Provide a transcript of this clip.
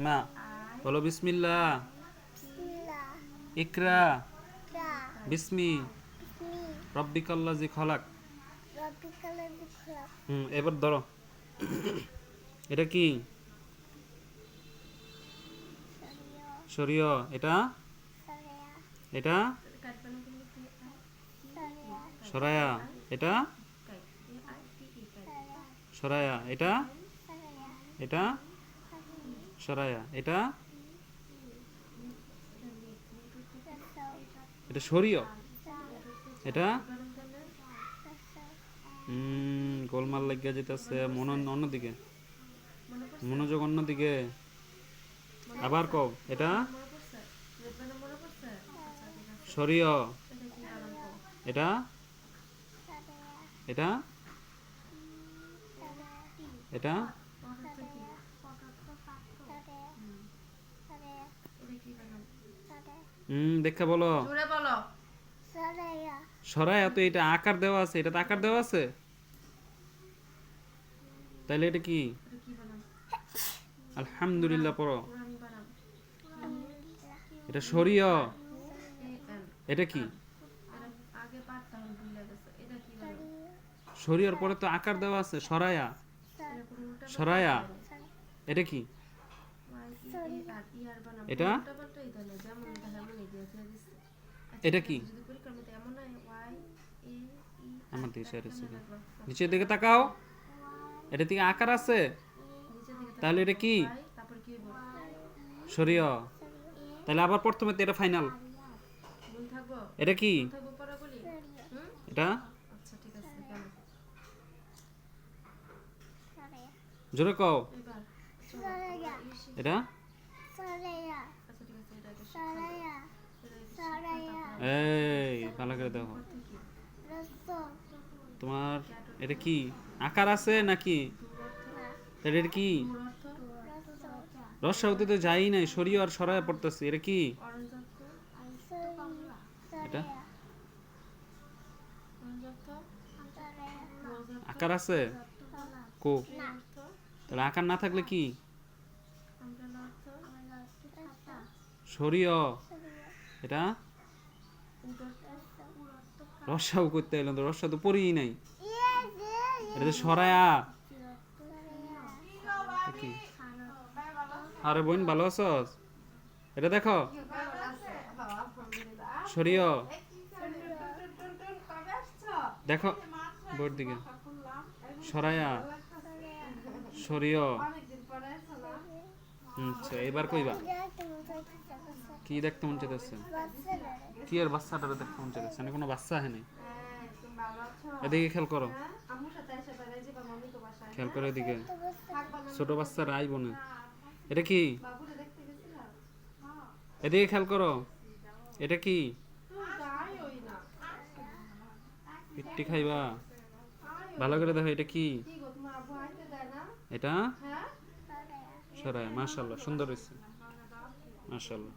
মা বলো বিসমিল্লাহ। বিসমিল্লাহ। ইকরা রা। বিসমি বিসমি। রব্বিকাল্লাযী খলাক। রব্বিকাল্লাযী খলাক। এবার ধরো। এটা কি? শরিয়া। শরীয়। এটা শরিয়া। এটা শরিয়া। সরায়া। এটা শরিয়া। সরায়া। এটা শরিয়া। এটা সরায়া। এটা রাসাও। এটা শরীয়। রাসাও। এটা রাসাও। গোলমাল লাগিয়া যেতেছে। অন্যদিকে মনোযোগ, অন্যদিকে। আবার কও। এটা শরীয়। এটা এটা এটা দেখা বলো। শরিয়া। সরায়া তো এটা আকার দেওয়া আছে। এটা তো আকার দেওয়া আছে। তাইলে এটা কি? আলহামদুলিল্লাহ পড়ো। এটা শরীয়। এটা কি? শরীয়র পরে তো আকার দেওয়া আছে। সরায়া। সরায়া। এটা কি? এটা এটা কি? আমার দিকে side আছে। নিচের দিকে তাকাও। এটা থেকে আকার আছে। তাহলে এটা কি? শরীয়। তাহলে আবার প্রথমে তো এটা ফাইনাল। এটা কি? এটা জোরে কও। শরিয়া। এটা শরিয়া। শরিয়া। শরিয়া। এই ভালো করে দেখো। রাসাও। তোমার এটা কি? আকার আছে নাকি? না। তাহলে এটা কি? রাসাও। রসাউতে তো যাই নাই। শরীয় আর সরায়া পড়তেছে। এটা কি? এটা শরিয়া। আকার আছে কো। না। তাহলে আকার না থাকলে কি? রাসাও। শরীয়। শরিয়া। এটা রাসাও। রসাও করতে এলাম তো। রসা তো পড়িই নাই। ইয়ে। এটা তো সরায়া। শরিয়া। এটা কি? আরে বোন ভালো আছস? এটা দেখো। শরীয়। দেখো বোর দিকে। সরায়া। শরীয়। আচ্ছা এবার কইবা। কি দেখতে মন চাইতেছে? কি আর বাচ্চাটারে দেখতে মন চাইতেছে? না কোনো বাচ্চা হয়নি। এদিকে খেয়াল করো। খেয়াল করো এদিকে। ছোট বাচ্চারা আইব না। এটা কি? এদিকে খেয়াল করো। এটা কি? পিট্টি খাইবা? ভালো করে দেখো। এটা কি? এটা সরাই। মাশাআল্লাহ সুন্দর হয়েছে। মাশাআল্লাহ।